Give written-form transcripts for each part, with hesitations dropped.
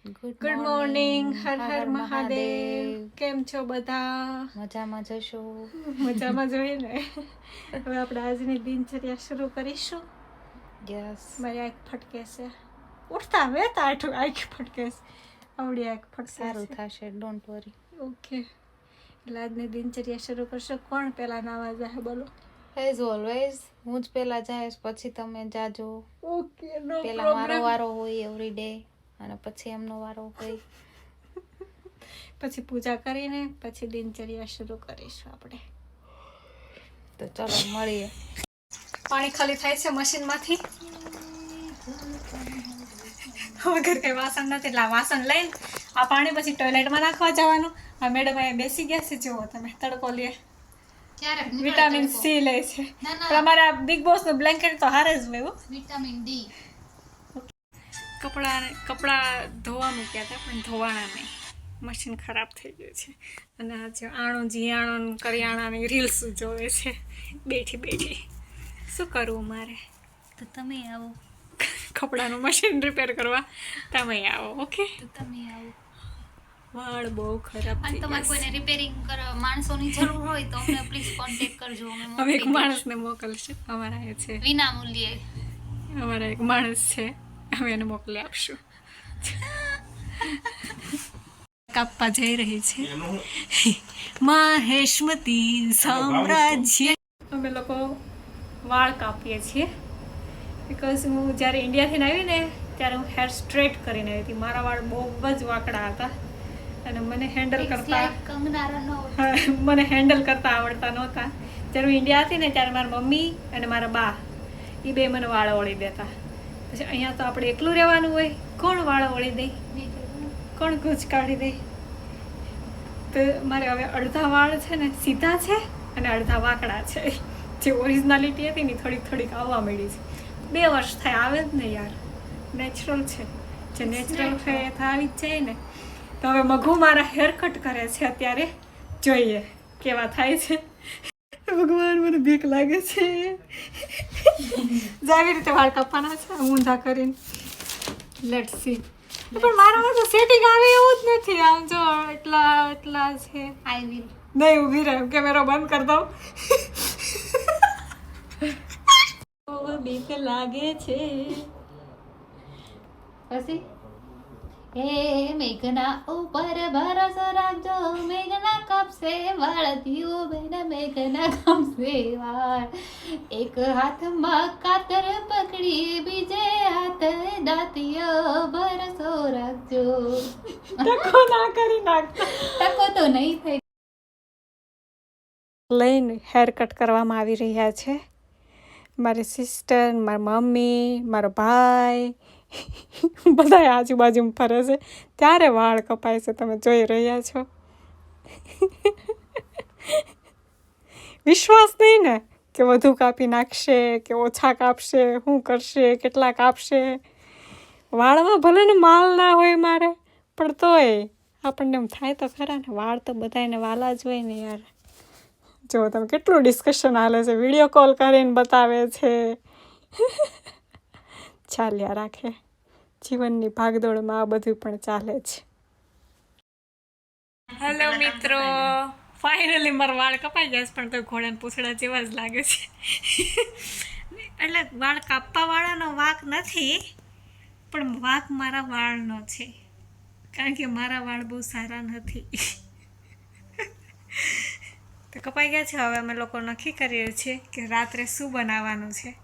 Good morning. હર હર મહાદેવ. કેમ છો બધા? મજામાં જશો? મજામાં જોઈએ ને. હવે આપણે આજની દિનચર્યા શરૂ કરીશું. યસ. મારી આંખ ફટકે છે. ઉઠતા હવે તાઠું આંખ ફટકે છે. આવડી આંખ ફટકે સારું છે. થશે, ડોન્ટ વરી. ઓકે, એટલે આજની દિનચર્યા શરૂ કરશો. કોણ પહેલા નાવા જાય બોલો? એઝ ઓલવેઝ હું જ પહેલા જઈશ, પછી તમે જાજો. ઓકે, નો પહેલા મારો પ્રોબ્લેમ. વારો હોય એવરી ડે, અને પછી એમનો વારો હોય. પછી પૂજા કરીને પછી દિનચર્યા શરૂ કરીશું આપણે. તો ચલો મળીએ. પાણી ખાલી થાય છે મશીનમાંથી. વગર કઈ વાસણ નથી એટલે આ વાસણ લઈને આ પાણી પછી ટોયલેટમાં નાખવા જવાનું. આ મેડમ અહીંયા બેસી ગયા છે, જુઓ તમે, તડકો લે, વિટામિન સી લે છે. પણ અમારા બિગ બોસ નું બ્લેન્કેટ તો હારે જ હોય. Vitamin D. કપડાં ધોવા મૂક્યા હતા પણ ધોવાના નહીં, મશીન ખરાબ થઈ ગયું છે. અને આ જે આણું જીયાણું કરિયાણાની રીલ્સ જોવે છે બેઠી બેઠી. શું કરવું મારે? તો તમે આવો. કપડાનું મશીન રિપેર કરવા તમે આવો. ઓકે, તો તમે આવો. વાળ બહુ ખરાબ અને થઈ તમારે ગયા કોઈને રિપેરિંગ કરવા માણસોની જરૂર હોય તો અમને પ્લીઝ કોન્ટેક્ટ કરજો. અમે એક માણસને મોકલશું. અમારા એ છે, વિના મૂલ્યે. અમારા એક માણસ છે, અમે એને મોકલી આપશું. કાપવા જઈ રહી છે માહેશમતી સામ્રાજ્ય. અમે લોકો વાળ કાપીએ છીએ બિકોઝ હું જ્યારે ઇન્ડિયાથી આવી ને ત્યારે હું હેર સ્ટ્રેટ કરીને આવી હતી. મારા વાળ બહુ જ વાંકડા હતા અને મને હેન્ડલ કરતા આવડતા નહોતા. જ્યારે હું ઇન્ડિયા હતી ને ત્યારે મારા મમ્મી અને મારા બા એ બે મને વાળ ઓળી દેતા. પછી અહીંયા તો આપણે એકલું રહેવાનું હોય, કોણ વાળ ઓળી દે, કોણ ગૂંચ કાઢી દે. તો મારે હવે અડધા વાળ છે ને સીધા છે અને અડધા વાંકડા છે. જે ઓરિજિનાલિટી હતી ને થોડીક આવવા માંડી છે. 2 વર્ષ થાય, આવે જ ને યાર, નેચરલ છે. જે નેચરલ છે એ તો આવી જ જાય ને. તો હવે મઘુ મારા હેર કટ કરે છે અત્યારે, જોઈએ કેવા થાય છે. ભગવાન, મને બીક લાગે છે. આવી રીતે વાળ કાપવાના છે ઊંધા કરીને. Let's see. પણ મારામાં તો સેટિંગ આવે એવું જ નથી. આમ જો એટલા છે. I will. નહીં, ઊભી રહે, કેમેરો બંધ કરી દઉં. બીક લાગે છે. પછી હે મેઘના ઉપર ભરોસો રાખજો, મેઘના કાપશે વાળ થયો બેન, મેઘના કાપશે વાળ. એક હાથમાં કાતર પકડી બીજે હાથ દાંતીઓ, ભરોસો રાખજો. ટકો ના કરી નાખતા. ટકો તો નહીં થાય. લઈને હેર કટ કરવામાં આવી રહ્યા છે. મારી સિસ્ટર, મારી મમ્મી, મારો ભાઈ બધા આજુબાજુમાં ફરે છે. ત્યારે વાળ કપાય છે, તમે જોઈ રહ્યા છો. વિશ્વાસ નહીં ને કે વધુ કાપી નાખશે કે ઓછા કાપશે, શું કરશે, કેટલા કાપશે. વાળમાં ભલે ને માલ ના હોય મારે, પણ તોય આપણને એમ થાય તો ખરા ને, વાળ તો બધાને વાલા જ હોય ને યાર. જો તમે કેટલું ડિસ્કશન હાલે છે, વિડીયો કોલ કરીને બતાવે છે. ચાલ્યા રાખે, જીવનની ભાગદોડમાં આ બધું પણ ચાલે છે. હેલો મિત્રો, ફાઇનલી મારા વાળ કપાઈ ગયા છે, પણ તો ઘોડાના પૂંછડા જેવા જ લાગે છે. એટલે વાળ કાપવા વાળાનો વાંક નથી, પણ વાંક મારા વાળનો છે, કારણ કે મારા વાળ બહુ સારા નથી. તો કપાઈ ગયા છે. હવે અમે લોકો નક્કી કરીએ છીએ કે રાત્રે શું બનાવવાનું છે.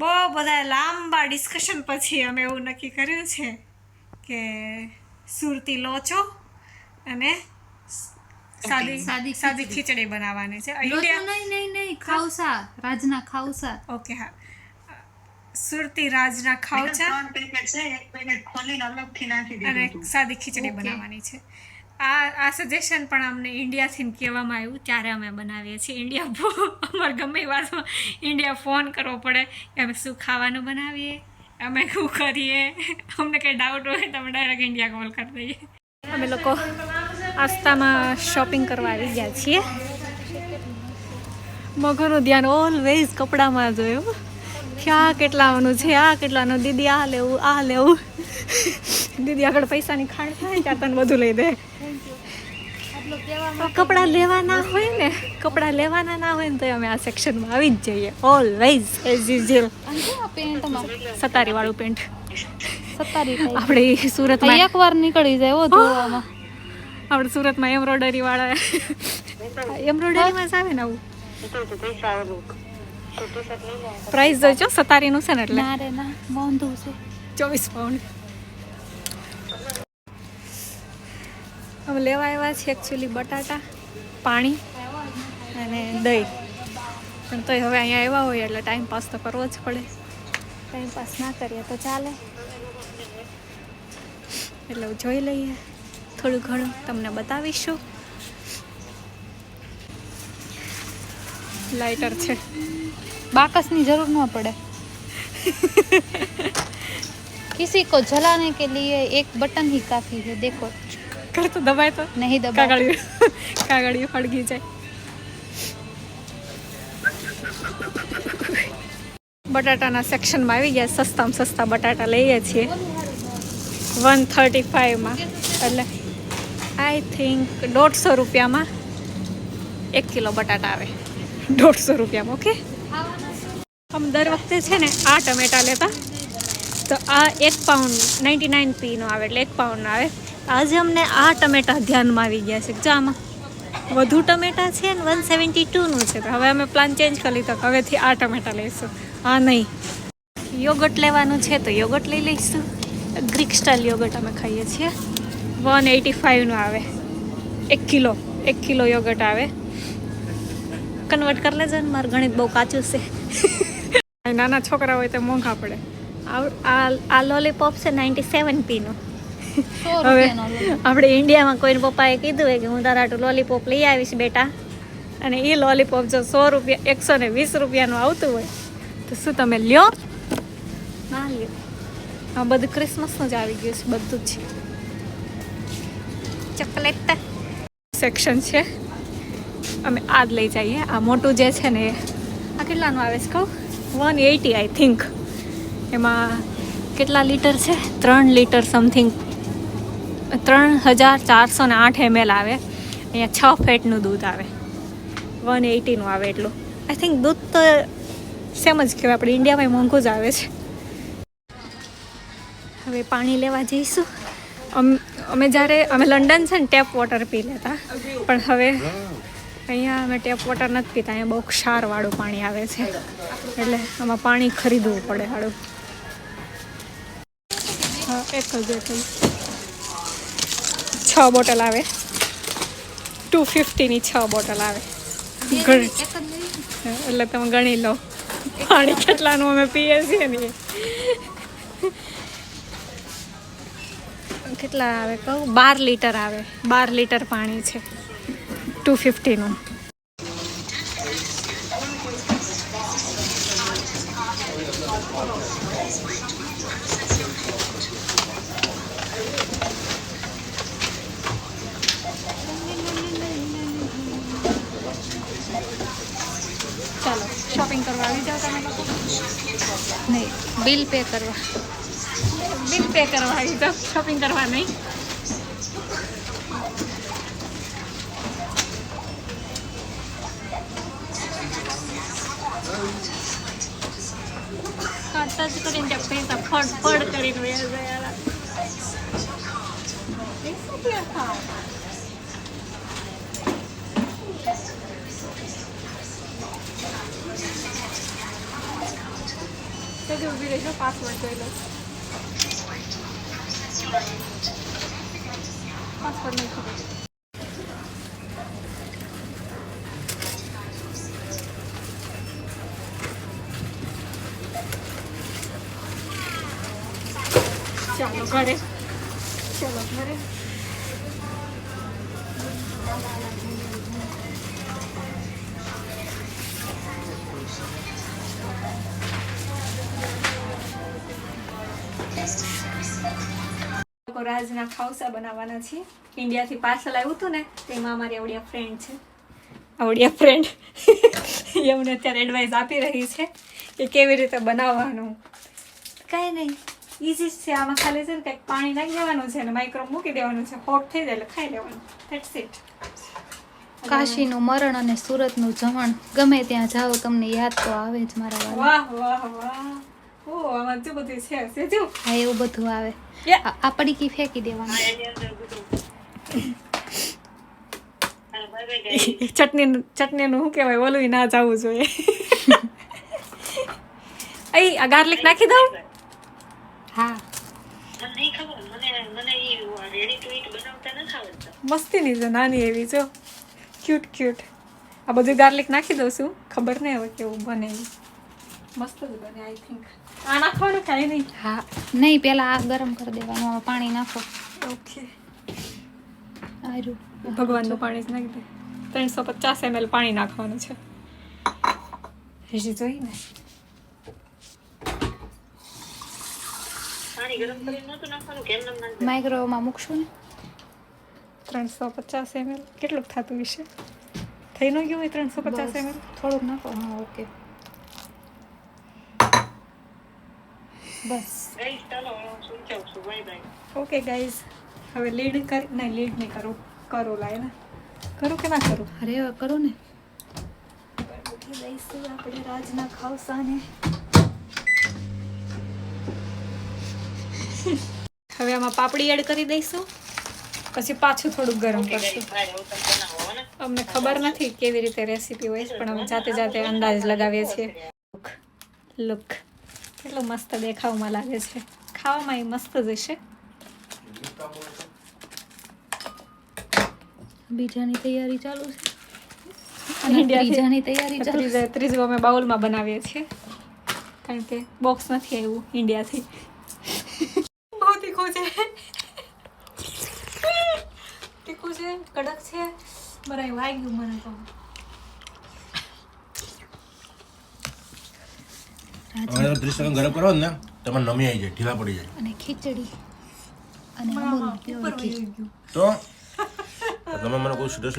બહુ બધા લાંબા ડિસ્કશન પછી અમે એવું નક્કી કર્યું છે કે સુરતી લોચો અને સાદી ખીચડી બનાવવાની છે. નહીં, ખાઉસા, રાજના ખાઉસા. ઓકે, હા, સુરતી રાજના ખાઉસા અને સાદી ખીચડી બનાવવાની છે. આ સજેશન પણ અમને ઇન્ડિયાથી કહેવામાં આવ્યું, ત્યારે અમે બનાવીએ છીએ. અમારે ગમે એ વાતમાં ઇન્ડિયા ફોન કરવો પડે કે અમે શું ખાવાનું બનાવીએ, અમે શું કરીએ. અમને કંઈ ડાઉટ હોય તો અમે ડાયરેક્ટ ઇન્ડિયા કોલ કરી દઈએ. અમે લોકો આસ્તામાં શોપિંગ કરવા આવી ગયા છીએ. મગરનું ધ્યાન ઓલવેઝ કપડામાં જોયું. અહીંથી આ કેટલાનું છે, આ કેટલાનું, દીદી આ લેવું દીદી આગળ પૈસાની ખાણ થાય ત્યાં તને બધું લઈ દે. કપડાં લેવાના હોય ને તો અમે આ સેક્શનમાં આવી જ જઈએ ઓલવેઝ એઝ યુઝ્યુઅલ. સતારી વાળું પેન્ટ આપણે સુરતમાં એકવાર નીકળી જાય ધોવામાં. આપણે સુરતમાં એમ્બ્રોઇડરી વાળા એમ્બ્રોઇડરીમાં જ આવે ને આવું. પ્રાઇસ જોઈજો સતારીનું છે ને એટલે ના રે ના મોંઘું છે 24 પાઉન્ડ. અમે લેવા આવ્યા છે એકચ્યુઅલી બટાટા, પાણી અને દહીં, પણ તોય હવે અહીંયા આવ્યા હોય એટલે ટાઈમ પાસ તો કરવો જ પડે. ટાઈમ પાસ ના કરીએ તો ચાલે, એટલે જોઈ લઈએ થોડું ઘણું, તમને બતાવીશું. લાઇટર છે, बाकस ની જરૂર ન પડે. किसी को जलाने के लिए एक बटन ही काफी है. देखो कर तो दबाए तो नहीं दबा, कागड़ी फड़गी जाए. બટાટાના સેક્શનમાં આવી ગયા. સસ્તામાં સસ્તા બટાટા લઈએ છીએ 135માં, એટલે આઈ થિંક 150 રૂપિયામાં 1 કિલો બટાટા આવે. 150 રૂપિયામાં. ઓકે, આમ દર વખતે છે ને આ ટમેટા લેતા, તો આ 1 પાઉન્ડ 99p નો આવે, એટલે 1 પાઉન્ડ આવે. આજે અમને આ ટમેટા ધ્યાનમાં આવી ગયા છે. જો આમાં વધુ ટમેટા છે ને 172નું છે, તો હવે અમે પ્લાન ચેન્જ કરી લીધો, હવેથી આ ટમેટા લઈશું. હા નહીં, યોગર્ટ લેવાનું છે તો યોગર્ટ લઈ લઈશું. ગ્રીક સ્ટાઇલ યોગર્ટ અમે ખાઈએ છીએ. 185નું આવે, 1 કિલો યોગર્ટ આવે. કન્વર્ટ કરી લેજો ને, મારું ગણિત બહુ કાચું છે. નાના છોકરા હોય તો મોંઘા પડે. આ લોલીપોપ છે 97p નું. હવે આપણે ઇન્ડિયામાં કોઈને પપ્પાએ કીધું હોય કે હું તારા આટલું લોલીપોપ લઈ આવીશ બેટા, અને એ લોલીપોપ જો 100 રૂપિયા 120 રૂપિયાનું આવતું હોય તો શું તમે લ્યો? ના લ્યો. આ બધું ક્રિસમસનું જ આવી ગયું છે, બધું જ છે. ચોકલેટ સેક્શન છે, અમે આ જ લઈ જઈએ. આ મોટું જે છે ને આ કેટલાનું આવે છે કહું? 180 આઈ થિંક. એમાં કેટલા લીટર છે? 3 લીટર સમથિંગ, 3408 ml આવે. અહીંયા 6 ફેટનું દૂધ આવે, 180નું આવે એટલું. આઈ થિંક દૂધ તો સેમ જ કહેવાય, આપણે ઇન્ડિયામાં મોંઘું જ આવે છે. હવે પાણી લેવા જઈશું. અમે લંડન છે ને ટેપ વોટર પી લેતા, પણ હવે અહીંયા અમે ટેપ વોટર નથી પીતા. અહીંયા બહુ ક્ષારવાળું પાણી આવે છે, એટલે આમાં પાણી ખરીદવું પડે હાડું. હા, એક જ 6 બોટલ આવે, 250ની 6 બોટલ આવે. એટલે તમે ગણી લો પાણી કેટલાનું અમે પીએ છીએ ને. કેટલા આવે કહું? 12 લીટર આવે. 12 લીટર પાણી છે 250નું. ચાલો શોપિંગ કરવા આવી જાઓ તમે લોકો. નહીં, બિલ પે કરવા. બિલ પે કરવા આવી જાઓ, શોપિંગ કરવા નહીં. ટચ કરીને ત્યાં પૈસા ફડ કરીને વયા ગયા. ઉભી રહીશો, પાસવર્ડ જોઈ લો. પાસવર્ડ નહીં ખબર. ચાલો ઘરે. રાજના ખાવસા બનાવવાના છીએ. ઇન્ડિયાથી પાર્સલ આવ્યું હતું ને, તેમાં અમારી આવડી ફ્રેન્ડ છે, આવડિયા ફ્રેન્ડ એ અમને અત્યારે એડવાઇસ આપી રહી છે કે કેવી રીતે બનાવવાનું. કાંઈ નહીં, ઇઝી છે. આમાં ખાલી છે ને કંઈક પાણી નાખી દેવાનું છે અને માઇક્રો મૂકી દેવાનું છે. હોટ થઈ જાય એટલે ખાઈ લેવાનું. That's it. કાશીનું મરણ અને સુરતનું જમણ, ગમે ત્યાં જાઓ તમને યાદ તો આવે જ મારા વાળા. વાહ વાહ વાહ. ઓ આમાં જો બધું છે સેજુ. હા એવું બધું આવે. Yeah. આ પડીકી ફેંકી દેવાનું. ચટણીનું શું કહેવાય ઓલું ના જવું જોઈએ. આ ગાર્લિક નાખી દઉં. હા મસ્તીની છે, નાની એવી જો, ક્યુટ ક્યુટ. આ બધું ગાર્લિક નાખી દઉં છું. ખબર નહીં હવે કેવું બને. મસ્ત જ બને આઈ થિંક. આ નાખવાનું કાંઈ નહીં. હા નહીં, પેલા આ ગરમ કરી દેવાનું, આમાં પાણી નાખો. ઓકે, આર્યું ભગવાનનું પાણી જ નાખી દે. 350 ml પાણી નાખવાનું છે. હજી જોઈ ને માઇક્રોવેવમાં મૂકશું ને. 350 ml કેટલું થતું હશે? થઈ ન ગયું હોય 350 ml? થોડુંક નાખો. હા ઓકે બસ. ઓકે ગાઈઝ, હવે લીડ કરી નહીં, લીડ નહીં કરું. કરું લાય ને, કરું કે ના કરું? અરે હવે કરો ને. મૂકી દઈશું આપણે રાજના ખાવસાને. હવે આમાં પાપડી એડ કરી દઈશું, પછી પાછું થોડુંક ગરમ કરશું. અમને ખબર નથી કેવી રીતે રેસીપી હોય, પણ અમે જાતે જાતે અંદાજ લગાવીએ છીએ. લુક કેટલું મસ્ત દેખાવમાં લાગે છે. ખાવામાં એ મસ્ત જ હશે. બીજાની તૈયારી ચાલુ છે અને અને ત્રીજાની તૈયારી ચાલુ છે. ત્રીજું અમે બાઉલમાં બનાવીએ છીએ, કારણ કે બોક્સ નથી આવ્યું ઇન્ડિયાથી. બહુ તીખું છે, તીખું છે, કડક છે. બરાબર વાગ્યું મને તો. હવે 30 સેકન્ડ ગરમ કરો ને તમારે નમી આવી જાય, ઢીલા પડી જાય. અને ખીચડી અને ઉપર અમૂલ વહી ગયું. તો તમે મને કોઈ સીધો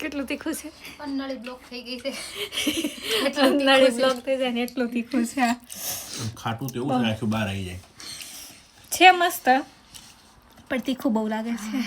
કેટલું તીખું છે? નળી બ્લોક થઈ ગઈ છે. નળી બ્લોક થઈ જાય ને એટલું તીખું છે. આ ખાટું તો એવું છે આખું બહાર આવી જાય. છે મસ્ત, પણ તીખું બહુ લાગે છે.